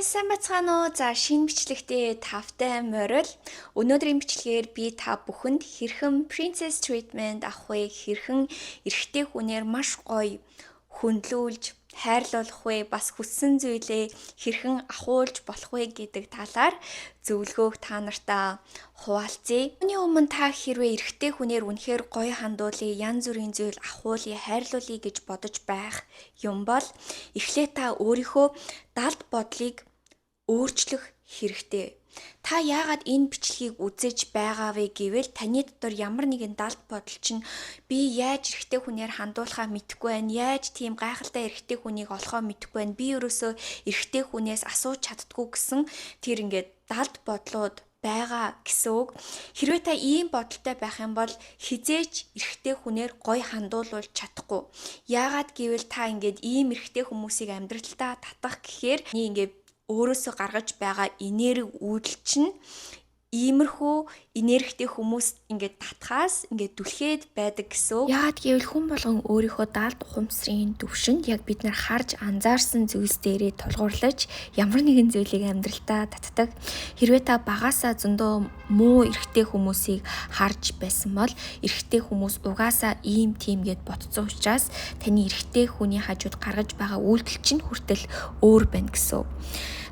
Сайн бацгаана уу? За шинэ бичлэгтээ тавтай морил. Өнөөдрийн бичлэгээр би та бүхэнд хэрхэн Princess Treatment авах вэ? Хэрхэн эрэгтэй хүнээр маш гоё хөндлүүлж хайрлуулах вэ? Бас хүссэн зүйлээ хэрхэн ахуулж болох вэ гэдэг талаар зөвлөгөөг та нартаа хуваалцъя. Үүний өмнө та хэрвээ эрэгтэй хүнээр үнэхээр гоё хандуулъя, янз бүрийн зүйл ахуулъя, хайрлуулъя гэж бодож байх юм бол эхлээ та өөрийнхөө далд бодлыг өөрчлөх хэрэгтэй. Та яагаад энэ бичлэгийг үзэж байгаа вэ гэвэл таны дотор ямар нэгэн далд бодол чинь би яаж эрэгтэй хүнээр хандуулахаа мэдэхгүй байна. Яаж тийм гайхалтай эрэгтэй хүнийг олохоо мэдэхгүй байна. Би ерөөсөө эрэгтэй хүнээс асууж чаддгүй гэсэн тэр ингээд далд бодлууд байгаа гэсэн үг. Хэрвээ та ийм бодолтой байх юм бол хизээч эрэгтэй хүнээр гоё хандуулж чадахгүй. Яагаад гэвэл та ингээд ийм эрэгтэй хүмүүсийг амьдралдаа татах гэхээр ингээд өөрөөсөө гаргаж байгаа энерги үүдэл чинь иймэрхүү энергитэй хүмүүс ингээд татхаас ингээд түлхээд байдаг гэсэн. Яагаад гэвэл хүн болгон өөрийнхөө далд ухамсарын төвшөнд яг бид нар харж анзаарсан зүйлс дээрээ тулгуурлаж ямар нэгэн зүйлийг амьдралдаа татдаг. Хэрвээ та багасаа зөндөө муу эрэгтэй хүмүүсийг харж байсан бол эрэгтэй хүмүүс угаасаа ийм тийм гэд ботцсон учраас таны эрэгтэй хүний хажууд гаргаж байгаа үйлдэл чинь хүртэл өөр байна гэсэн.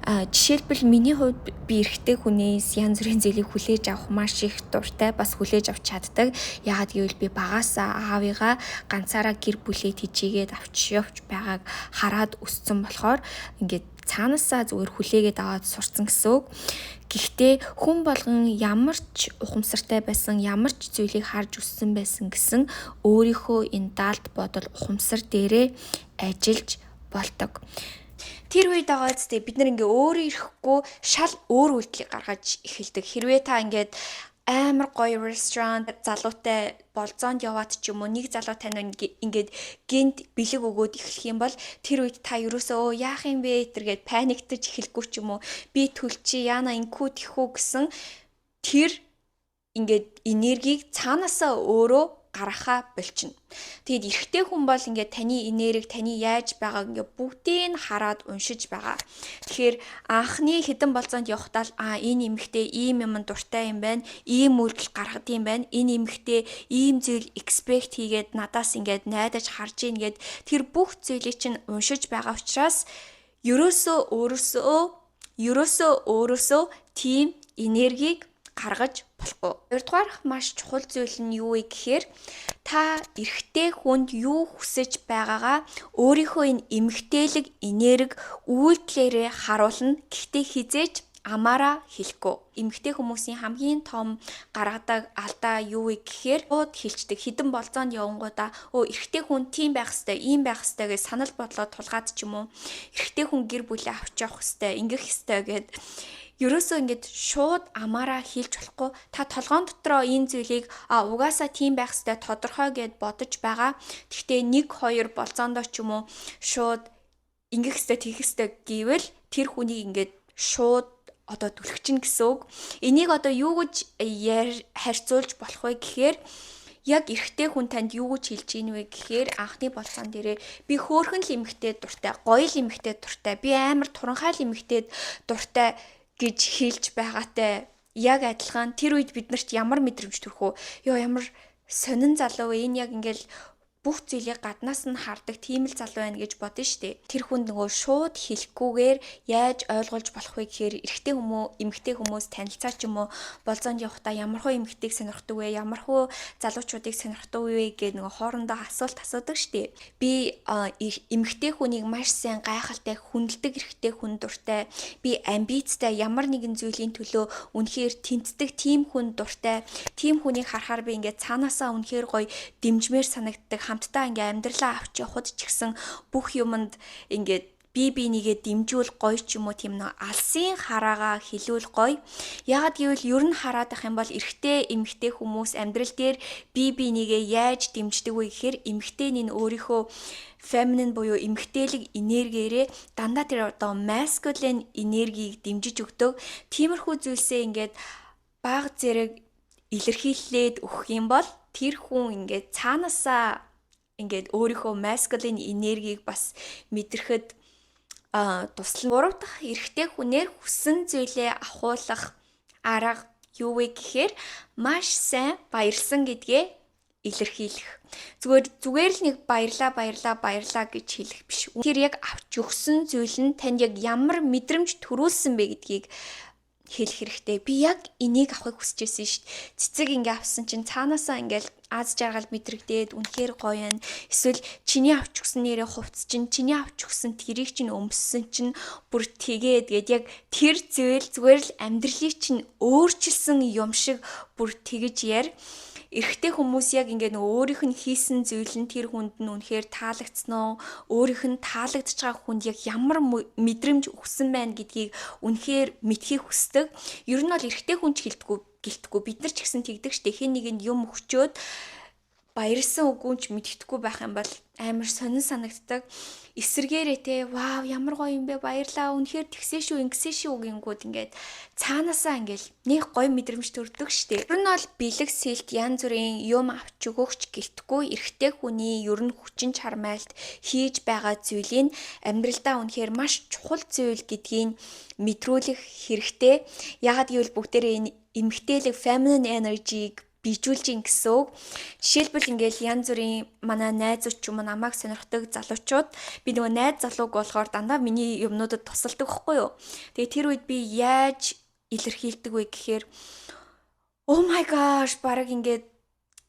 Жишээлбэл миний хувьд би эрэгтэй хүнээс янз бүрийн зүйлийг хүлээж авах маш их дуртай, бас хүлээж авч чаддаг. Яагаад гэвэл би багасаа аавыгаа ганцаараа гэр бүлээ тэжээгээд авч явж байгааг хараад өссөн болохоор ингээд цаанаасаа зүгээр хүлээгээд аваад сурцсан гэсэн үг. Гэхдээ хүн болгон ямар ч ухамсартай байсан, ямар ч зүйлийг харж өссөн байсан гэсэн өөрийнхөө энэ далд бодол ухамсар дээрээ ажиллаж болдог. Тэр үед байгаа зү бид нар ингээ өөрөө ирэхгүй шал өөр үйлдэл гаргаж эхэлдэг. Хэрвээ та ингээд амар гоё ресторан залуутай болзоонд яваад ч юм уу нэг залуу тань ингээд гинт бэлэг өгөөд эхлэх юм бол тэр үед та ерөөсөө яах юм бэ тэргээд паниктаж эхэлэхгүй ч юм уу би төлчи яана инкүү тэхүү гэсэн тэр ингээд энергийг цаанаасаа өөрөө гарахаа болчихно. Тэгэд эрэгтэй хүн бол ингээд таны энерги, таны яаж байгааг ингээд бүгдийг нь хараад уншиж байгаа. Тэгэхээр анхны хэдэн болзоонд явахдаа л энэ эмэгтэй ийм юм дуртай юм байна, ийм үйлдэл гаргад юм байна, энэ эмэгтэй ийм зүйл expect хийгээд надаас ингээд найдаж харж ийн гэд тэр бүх зүйлийг чинь уншиж байгаа учраас ерөөсөө тийм энергийг гаргаж болохгүй. Хоёрдугаарх маш чухал зүйл нь юу вэ гэхээр та эрэгтэй хүнд юу хүсэж байгаагаа өөрийнхөө энэ эмэгтэйлэг энерги үйлдэлээрээ харуулна. Гэхдээ хизээж амаараа хэлэхгүй. Эмэгтэй хүмүүсийн хамгийн том гаргадаг алдаа юу вэ гэхээр бод хэлцдэг. Хідэн болзоонд явангуудаа эрэгтэй хүн тийм байх хэвээр, ийм байх хэвээр гэж санал бодлоо тулгаад ч юм уу. Эрэгтэй хүн гэр бүлээ авч явах хэвээр, ингэх хэвээр гэд ерөөсөө ингээд шууд амаараа хэлж болохгүй. Та толгоон дотроо энэ зүйлийг угаасаа тийм байх хэвээр тодорхой гэд бодож байгаа. Гэхдээ 1-2 болзоондоо ч юм уу шууд ингэх хэвээр тэгэх хэвээр гэвэл тэр хүнийг ингээд шууд одоо түлхчин гэсэн үг. Энийг одоо юу гэж харьцуулж болох вэ гэхээр яг эрэгтэй хүн танд юу гэж хэлж ийн вэ гэхээр анхны болцоон дээрээ би хөөрхөн л эмэгтэй дуртай, гоё л эмэгтэй дуртай, би амар туранхай л эмэгтэй дуртай гэж хэлж байгаатай яг адилхан тэр үед биднэрт ямар мэдрэмж төрөх вэ? Ямар сонин залуу вэ? Энэ яг ингээл бүх зүйлийг гаднаас нь хардаг тийм л залуу байна гэж бодно штэ. Тэр хүнд нөгөө шууд хэлэхгүйгээр яаж ойлгуулж болох вэ гэхээр эрэгтэй эмэгтэй хүмүүс танилцаа ч юм уу болзоонд явахдаа ямархуу эмэгтэйг сонирхдаг вэ? Ямархуу залуучуудыг сонирхдаг вэ гэдэг нөгөө хоорондоо асуулт асуудаг штэ. Би эмэгтэй хүнийг маш сайн гайхалтай хүндэлдэг эрэгтэй хүн дуртай. Би амбицтай ямар нэгэн зүйлийн төлөө үнэхээр тэнцдэг тийм хүн дуртай. Тийм хүнийг харахаар би ингээд цаанаасаа үнэхээр гоё дэмжмээр санагддаг. Хамтдаа ингээ амьдралаа авч явахд ч гэсэн бүх юмд ингээд бинийгээ дэмжүүл гоё ч юм уу тийм нэг алсын хараагаа хилүүл гоё. Ягаад гэвэл ер нь хараад ах юм бол эрэгтэй эмэгтэй хүмүүс амьдрал дээр бинийгээ яаж дэмждэг вэ гэхээр эмэгтэй нь өөрийнхөө feminine буюу эмэгтэйлэг энергиэрээ дандаа тэр одоо masculine энергийг дэмжиж өгдөг. Тиймэрхүү зүйлсээ ингээд баг зэрэг илэрхийлээд өгөх юм бол тэр хүн ингээд цаанаасаа ингээд өөрийнхөө masculine энергийг бас мэдрэхэд туслан. Гурав дахь эрэгтэй хүнээр хүссэн зүйлээ ахуулах арга юу вэ гэхээр маш сайн баярлсан гэдгээ илэрхийлэх. Зүгээр л нэг баярлаа гэж хэлэх биш. Тэр яг авч өгсөн зүйл нь танд яг ямар мэдрэмж төрүүлсэн бэ гэдгийг хэлэх хэрэгтэй. Би яг энийг авахыг хүсэж байсан шүү дээ. Цэцэг ингээ авсан чинь цаанаасаа ингээл аз жаргал мэдрэгдээд үнэхээр гоё юм. Эсвэл чиний авч өгсөн нэрээ хувцс чинь, чиний авч өгсөн тэрийг чинь өмссөн чинь бүр тэгээд яг тэр зүйл зүгээр л амьдралыг чинь өөрчилсөн юм шиг бүр тэгэж яар. Эрэгтэй хүмүүс яг ингээ өөрийнх нь хийсэн зүйл нь тэр хүнд нь үнэхээр таалагдсан уу? Өөрийнх нь таалагдж байгаа хүнд яг ямар мэдрэмж өгсөн байна гэдгийг үнэхээр мэдхийг хүсдэг. Ер нь бол эрэгтэй хүн ч гэлтгүү бид нар ч гэсэн тэгдэг штэ. Хэн нэгэнд юм өгчөөд баярлсан үгүй ч мэддэхгүй байх юм бол амар сонин санагддаг. Эсэргээрээ те вау ямар гоё юм бэ баярлаа үнэхээр тэгсэн шүү ингэсэн шүү гингүүд ингээд цаанаасаа ингээл нэг гоё мэдрэмж төрдөг штэ. Ер нь бол бэлэг сэлт янз бүрийн юм авч өгөхч гэлтгүй эрэгтэй хүний ер нь хүчин чармайлт хийж байгаа зүйлийг амьдралдаа үнэхээр маш чухал зүйл гэдгийг мэдрүүлэх хэрэгтэй. Ягаад гэвэл бүгдээрээ энэ эмгтээлэг feminine energy-г bijүүлж ин гэсэн үг. Жишээлбэл ингээл янз бүрийн манай найзууд ч юм уу намайг сонирхдаг залуучууд би нөгөө найз залууг болохоор дандаа миний юмнуудад тусалдаг байхгүй юу. Тэгээ тэр үед би яаж илэрхийлдэг вэ гэхээр oh my gosh бараг ингээд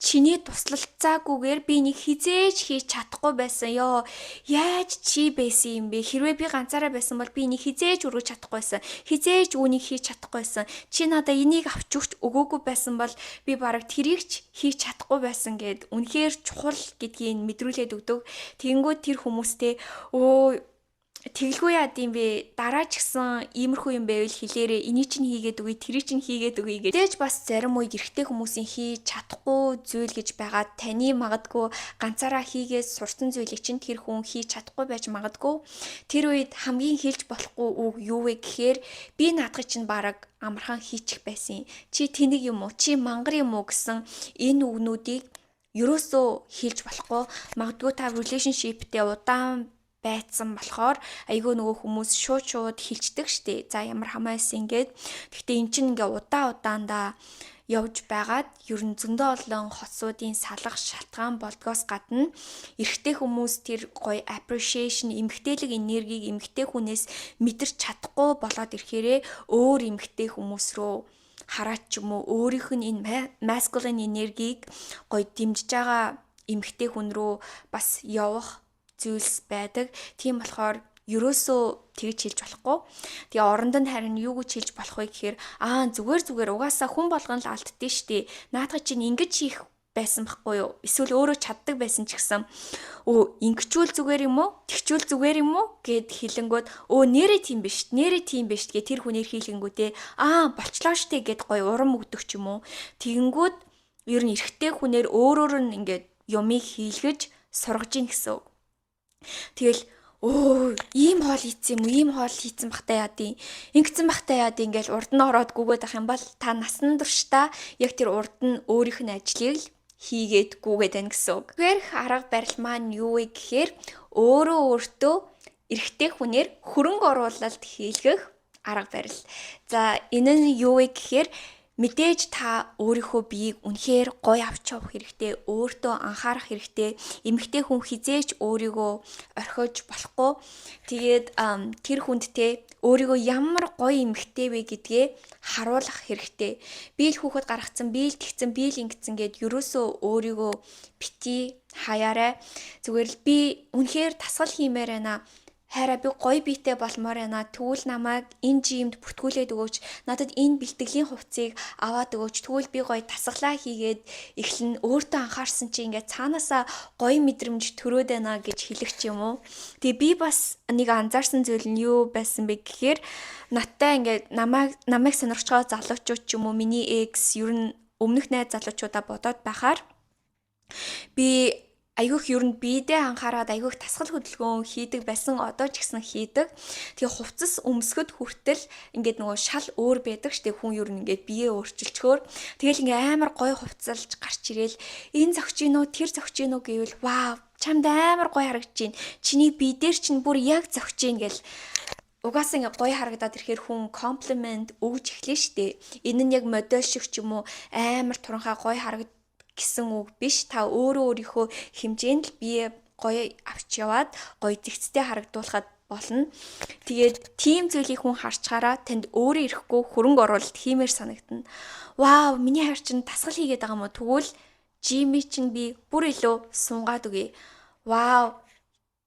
чиний туслалцаагүйгээр би нэг хизээж хийж чадахгүй байсан ёо. Яаж чи байсан юм бэ? Хэрвээ би ганцаараа байсан бол би нэг хизээж өргөж чадахгүй байсан. Хизээж үүнийг хийж чадахгүй байсан. Чи надаа энийг авч өгөөгүй байсан бол би бараг тэрийг ч хийж чадахгүй байсан гэд үнэхээр чухал гэдгийг мэдрүүлээд өгдөг. Тэгэнгүүт тэр хүмүүстэй тэглгүй яа гэм бэ дараа ч гэсэн иймэрхүү юм байвал хэлээрээ энийг чинь хийгээд үгүй тэрийг чинь хийгээд үгүй гэдэж бас зарим үед эрэгтэй хүмүүсийн хийж чадахгүй зүйл гэж байгаа таны магадгүй ганцаараа хийгээд сурсан зүйлийг чинь тэр хүн хийж чадахгүй байж магадгүй тэр үед хамгийн хэлж болохгүй үг юу вэ гэхээр би наадхыг чинь бараг амархан хийчих байсан чи тэнэг юм уу чи мангар юм уу гэсэн энэ үгнүүдийг ерөөсөө хэлж болохгүй магадгүй та relationship-тэй удаан байцсан болохоор айгүй нөгөө хүмүүс шууд хилчдэг штэ. За ямар хамаасан ингээд. Гэхдээ эн чинь ингээ удаандаа явж байгаад ер нь зөндөө олон хотсуудын салах шалтгаан болдгоос гадна эрэгтэй хүмүүс тэр гоё appreciation эмгтээлэг энергийг эмгтэй хүнээс мэдэрч чадахгүй болоод ирэхээрээ өөр эмгтэй хүмүүс рүү хараад ч юм уу өөрийнх нь энэ masculine энергийг гоё дэмжиж байгаа эмгтэй хүн рүү бас явах зүйлс байдаг. Тийм болохоор ерөөсөө тэгж хэлж болохгүй. Тэгээ оронд нь харин юу гэж хэлж болох вэ гэхээр зүгээр угаасаа хүн болгон л алддээ штэ. Наадах чинь ингэж хийх байсан байхгүй юу? Эсвэл өөрөө чаддаг байсан ч гэсэн ингэчүүл зүгээр юм уу? Тэгчүүл зүгээр юм уу гэд хэлэнгүүд нэрээ тийм биш гэ тэр хүнээр хийлгэнгүүтээ болчлоо штэ гэд гоё урам өгдөг ч юм уу. Тэгэнгүүт ер нь эрэгтэй хүнээр өөрөөр нь ингээд юмыг хийлгэж сургаж ийн гэсэн үг. Тэгэл ийм хоол хийцэн бахтай яадیں۔ Ингэсэн бахтай яадیں ингээл урд нь ороод гүгээд ах юм бол та насан туршдаа яг тэр урд нь өөрийнх нь ажлыг л хийгээд гүгээд байна гэсэн үг. Тэгэхээр арга барил маань юу вэ гэхээр өөртөө эрэгтэй хүнээр хөрөнгө оруулалт хийлгэх арга барил. За энэ нь юу вэ гэхээр мэдээж та өөрийнхөө биеийг үнэхээр гоё авч явах хэрэгтэй, өөртөө анхаарах хэрэгтэй. Эмэгтэй хүн хизээч өөрийгөө орхиж болохгүй. Тэгээд тэр хүндтэй өөрийгөө ямар гоё эмэгтэй вэ гэдгээ харуулах хэрэгтэй. Би л хүүхэд гаргацсан, би л тэгсэн, би л ингэсэн гэд ерөөсөө өөрийгөө бити хаяарай. Зүгээр л би үнэхээр тасгал хиймээр байна. Хайраа би гоё биетэй болмоор байна. Тэгвэл намайг энэ жимд бүртгүүлээд өгөөч. Надад энэ бэлтгэлийн хувцсыг аваад өгөөч. Тэгвэл би гоё тасгалаа хийгээд эхлэн өөртөө анхаарсан чи ингээд цаанаасаа гоё мэдрэмж төрөөд байна гэж хэлэх ч юм уу. Тэгээ би бас нэг анзаарсан зүйл нь юу байсан бэ гэхээр надтай ингээд намайг сонирхож байгаа залуучууд ч юм уу миний экс ер нь өмнөх найз залуучуудаа бодоод байхаар би айгүйх ер нь биедээ анхаарад айгүйх тасгал хөдөлгөөн хийдэг байсан одоо ч гэсэн хийдэг. Тэгээ хувцас өмсгөд хүртэл ингээд нөгөө шал өөр байдаг штэ хүн ер нь ингээд бие өөрчилчгөөр тэгэл ингээд амар гоё хувцалж гарч ирээл энэ зөгч гинөө тэр зөгч гинөө гэвэл вау чамд амар гоё харагдаж байна. Чиний бие дээр чинь бүр яг зогч гин гэл. Угаасаа ингээ гоё харагдаад ирэхээр хүн комплимент өгж эхлэв штэ. Энэ нь яг модель шиг ч юм уу амар туранхай гоё харагд гэсэн үг биш. Та өөрийнхөө хэмжээнд л бие гоё авч яваад гоё зэгцтэй харагдуулахад болно. Тэгээд тийм зүйлийг хүн харчаараа танд өөрөө ирэхгүй хөрөнгө оруулалт хиймээр санагдана. Вау, миний хайр чинь дасгал хийгээд байгаа юм уу? Тэгвэл Жими чинь би бүр илүү сунгаад үгүй. Вау,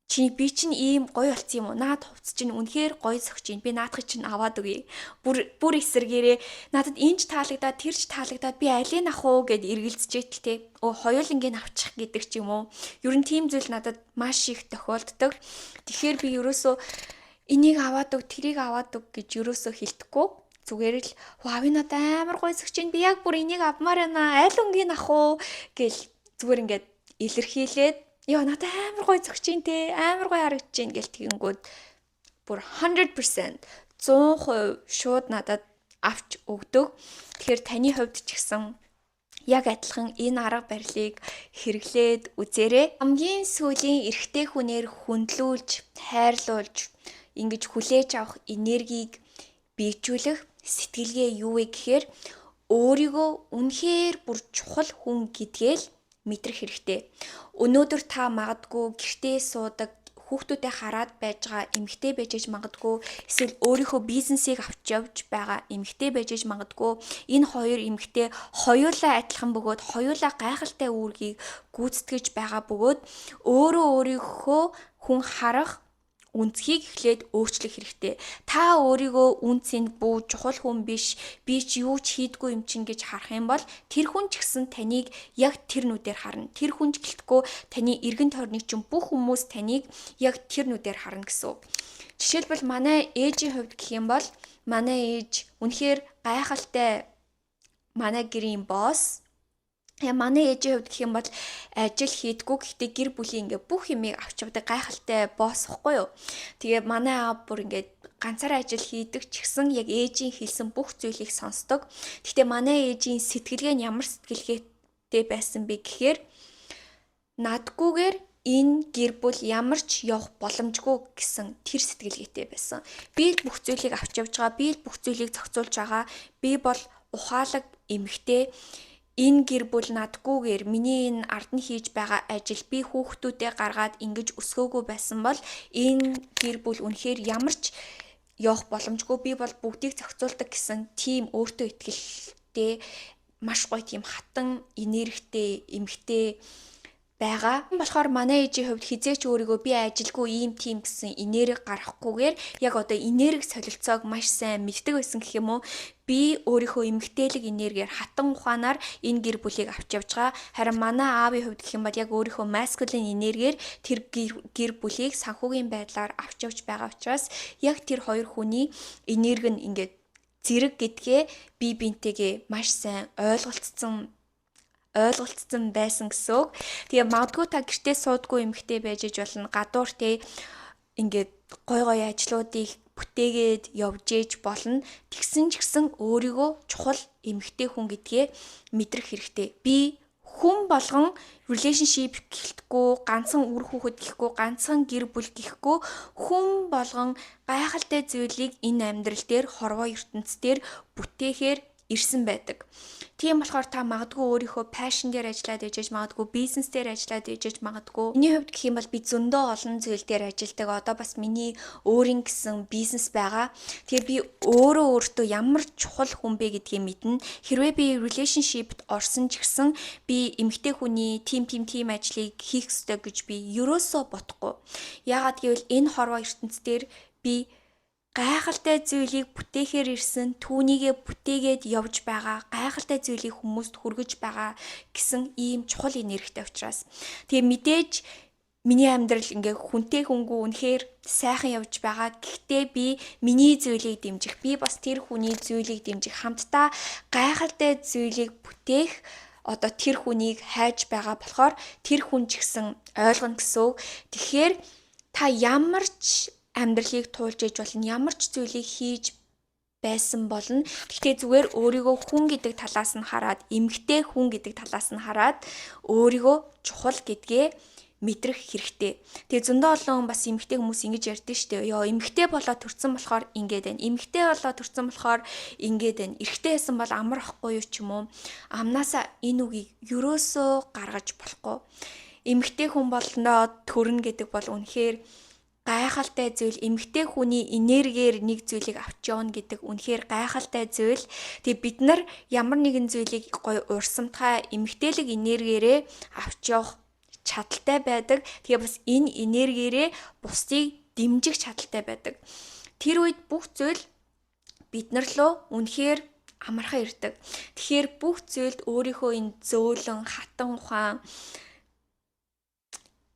чи би чинь ийм гоё болсон юм уу? Наад хувцс чинь үнэхээр гоё зогч юм. Би наадхыг чинь аваад үгүй. Бүр эсэргээрээ надад энэч таалагдаад тэрч таалагдаад би алийг авах уу гэд эргэлзэж те. Хоёулангийн авчих гэдэг ч юм уу. Ер нь тийм зүйл надад маш их тохиолддог. Тэгэхээр би ерөөсөө энийг аваад өг, тэрийг аваад өг гэж ерөөсөө хэлдэггүй. Зүгээр л вау энэ амар гоё зогч юм. Би яг бүр энийг авмаар байна. Аль өнгийн авах уу гэл зүгээр ингээд илэрхийлээд ёо надад амар гоё зогч юм те. Амар гоё харагдаж байна гэл тэгэнгүүт бүр 100% 100% шууд надад авч өгдөг. Тэгэхээр таны хувьд ч гэсэн яг адилхан энэ арга барилыг хэрэглээд үзээрэй. Хамгийн сүүлийн эрэгтэй хүнээр хүндлүүлж, хайрлуулж, ингэж хүлээж авах энергийг биежүүлэх сэтгэлгээ юу вэ гэхээр өөрийгөө үнэхээр бүр чухал хүн гэдгээл мэдрэх хэрэгтэй. Өнөөдөр та магадгүй гэртээ суудаг хүүхдүүдэд хараад байж байгаа эмэгтэй байж магадгүй, эсвэл өөрийнхөө бизнесийг авч явж байгаа эмэгтэй байж магадгүй. Энэ хоёр эмэгтэй хоёулаа адилхан бөгөөд хоёулаа гайхалтай үүргийг гүйцэтгэж байгаа бөгөөд өөрөө өөрийнхөө хүн харах үнцгийг эхлээд өөрчлөх хэрэгтэй. Та өөрийгөө үнцэнд бүү чухал хүн биш, би ч юу ч хийдгүй юм чин гэж харах юм бол тэр хүн ч гэсэн таныг яг тэр нүдээр харна. Тэр хүн ч гэлтгүй таны эргэн тойрны чинь бүх хүмүүс таныг яг тэр нүдээр харна гэсэн үг. Жишээлбэл манай ээжийн хувьд гэх юм бол манай ээж үнэхээр гайхалтай манай гэрийн босс. Манай ээжийн хувьд гэх юм бол ажил хийдгүү гэхдээ гэр бүлийн ингээ бүх юмыг авч явдаг гайхалтай босс ихгүй юу. Тэгээ манай аав бүр ингээ ганцаараа ажил хийдэг ч гэсэн яг ээжийн хэлсэн бүх зүйлийг сонсдог. Гэхдээ манай ээжийн сэтгэлгээ нь ямар сэтгэлгээтэй байсан бэ гэхээр надгүйгээр энэ гэр бүл ямар ч явах боломжгүй гэсэн тэр сэтгэлгээтэй байсан. Би л бүх зүйлийг авч явж байгаа, би л бүх зүйлийг зохицуулж байгаа. Би бол ухаалаг эмэгтэй. Энэ гэр бүл надгүйгээр миний энэ ард нь хийж байгаа ажил би хүүхдүүдээ гаргаад ингэж өсгөөгүй байсан бол энэ гэр бүл үнэхээр ямар ч явах боломжгүй, би бол бүгдийг зохицуулдаг гэсэн тийм өөртөө итгэлтэй маш гоё тийм хатан энергитэй эмэгтэй байгаа. Болохоор манай ээжийн хувьд хизээч өөрийгөө би ажилгүй ийм тийм гэсэн энерги гаргахгүйгээр яг одоо энерги солилцоог маш сайн мэддэг байсан гэх юм уу. Би өөрийнхөө эмгтээлэг энергиэр хатан ухаанаар энэ гэр бүлийг авч явж байгаа. Харин манай аавын хувьд гэх юм бол яг өөрийнхөө маскулин энергиэр тэр гэр бүлийг санхүүгийн байдлаар авч явж байгаа учраас яг тэр хоёр хүний энерги нь ингээд зэрэг гэдгээ би бинтэйгээ маш сайн ойлголцсон байсан гэсэн үг. Тэгээ магадгүй та гэртээ суудгүй эмэгтэй байж болно. Гадуур те ингээд гой ажлуудыг бүтээгээд явж ээж болно. Тэгсэн ч гэсэн өөрийгөө чухал эмэгтэй хүн гэдгээ мэдрэх хэрэгтэй. Би хүн болгон relationship гэхгүй, ганцхан үр хүүхэд гэхгүй, ганцхан гэр бүл гэхгүй, хүн болгон гайхалтай зүйлийг энэ амьдрал дээр хорвоо ертөнц дээр бүтээхээр ирсэн байдаг. Тийм болохоор та магадгүй өөрийнхөө passion дээр ажиллаад ижиж магадгүй, бизнес дээр ажиллаад ижиж магадгүй. Миний хувьд гэх юм бол би зөндөө олон зүйл дээр ажилладаг. Одоо бас миний өөрийн гэсэн бизнес байгаа. Тэгэхээр би өөртөө ямар чухал хүн бэ гэдгийг мэднэ. Хэрвээ би relationship-д орсон ч гэсэн би эмэгтэй хүний team ажлыг хийх ёстой гэж би ерөөсөө бодохгүй. Яагаад гэвэл энэ хорвоо ертөнц дээр би гайхалтай зүйлийг бүтээхээр ирсэн, түүнийгээ бүтээгээд явж байгаа, гайхалтай зүйлийг хүмүүст хүргэж байгаа гэсэн ийм чухал энергитэй учраас. Тэгээ мэдээж миний амьдрал ингээ хүнтэй хөнгөө үнэхээр сайхан явж байгаа. Гэхдээ би миний зүйлийг дэмжих, би бас тэр хүний зүйлийг дэмжих, хамтдаа гайхалтай зүйлийг бүтээх одоо тэр хүнийг хайж байгаа болохоор тэр хүн ч гэсэн ойлгоно гэсэн. Тэгэхээр та ямар ч амьдралыг туулж ээж болно, ямар ч зүйлийг хийж байсан болно. Гэхдээ зүгээр өөрийгөө хүн гэдэг талаас нь хараад, эмгтэй хүн гэдэг талаас нь хараад өөрийгөө чухал гэдгээ мэдрэх хэрэгтэй. Тэгээ зөндөө олон бас эмэгтэй хүмүүс ингэж ярьдэн штэ. Йоо эмэгтэй болоод төрсэн болохоор ингэж байна. Эмэгтэй болоод төрсэн болохоор ингэж байна. Эрэгтэй байсан бол амар ахгүй юу ч юм уу. Амнаасаа энэ үгийг юрөөсөө гаргаж болохгүй. Эмэгтэй хүн болноо төрнө гэдэг бол үнэхээр гайхалтай зүйл. Эмэгтэй хүний энергиэр нэг зүйлийг авч явна гэдэг үнэхээр гайхалтай зүйл. Тэгээ бид нар ямар нэгэн зүйлийг гоё урсамтгай эмэгтэйлэг энергиэрээ авч явах чадaltaй байдаг. Тэгээ бас энэ энергиэрээ бусдыг дэмжих чадaltaй байдаг. Тэр үед бүх зүйл биднэр лөө үнэхээр амархан ирдэг. Тэгэхээр бүх зүйлд өөрийнхөө энэ зөөлөн, хатан ухаан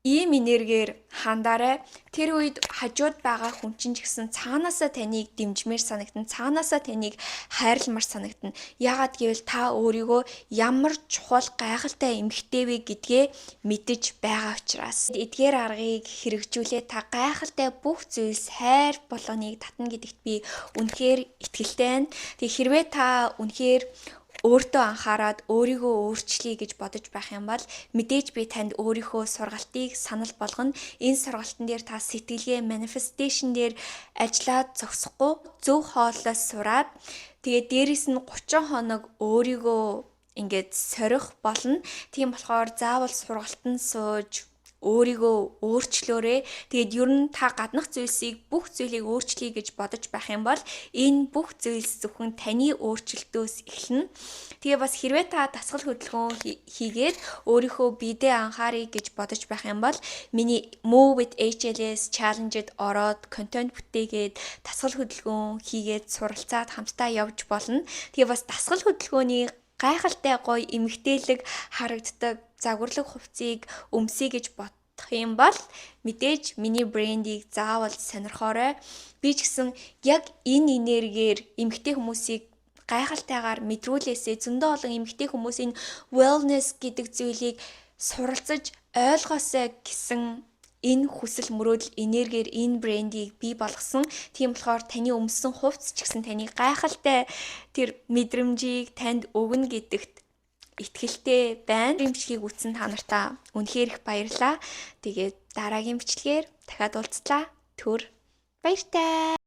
ийм энергиэр хандаарай. Тэр үед хажууд байгаа хүн чинь ч гэсэн цаанаасаа таныг дэмжмээр санагдана. Цаанаасаа таныг хайрламар санагдана. Яагаад гэвэл та өөрийгөө ямар чухал гайхалтай эмэгтэй вэ гэдгээ мэдэж байгаа учраас. Эдгээр аргыг хэрэгжүүлээ та гайхалтай бүх зүйлс хайр болгоныг татна гэдэгт би үнэхээр итгэлтэй байна. Тэгээ хэрвээ та үнэхээр өөртөө анхаарад өөрийгөө өөрчлөе гэж бодож байх юм бол мэдээж би танд өөрийнхөө сургалтыг санал болгоно. Энэ сургалтын дээр та сэтгэлгээ manifestation дээр ажиллаад зогсохгүй зөв хоолоос сураад тэгээ дээрэс нь 30 хоног өөрийгөө ингээд сорих болно. Тийм болохоор заавал сургалтанд сууж өөрийгөө өөрчлөөрэй. Тэгээд ер нь та гаднах зүйлсийг бүх зүйлийг өөрчлөе гэж бодож байх юм бол энэ бүх зүйлс зөвхөн таны өөрчлөлтөөс эхэлнэ. Тэгээ бас хэрвээ та дасгал хөдөлгөөн хийгээд өөрийнхөө биедээ анхаарай гэж бодож байх юм бол миний Move with HLS challenge-д ороод контент бүтээгээд дасгал хөдөлгөөн хийгээд суралцаад хамтдаа явж болно. Тэгээ бас дасгал хөдөлгөөний гайхалтай гоё эмэгтэйлэг харагддаг загварлаг хувцсыг өмсөе гэж бодох юм бол мэдээж миний брендийг заавал сонирхоорой. Би ч гэсэн яг энэ энергиэр эмэгтэй хүмүүсийг гайхалтайгаар мэдрүүлээсээ зөндөө олон эмэгтэй хүмүүс энэ wellness гэдэг зүйлийг суралцаж ойлгоосай гэсэн энэ хүсэл мөрөөдөл энергиэр энэ брендийг бий болгосон. Тийм болохоор таны өмссөн хувцс ч гэсэн таны гайхалтай тэр мэдрэмжийг танд өгнө гэдэгт итгэлтэй байна. Энэ бичлэгийг үзсэн та нартаа үнэхээр их баярлалаа. Тэгээд дараагийн бичлэгээр дахиад уулзлаа. Түр баяртай.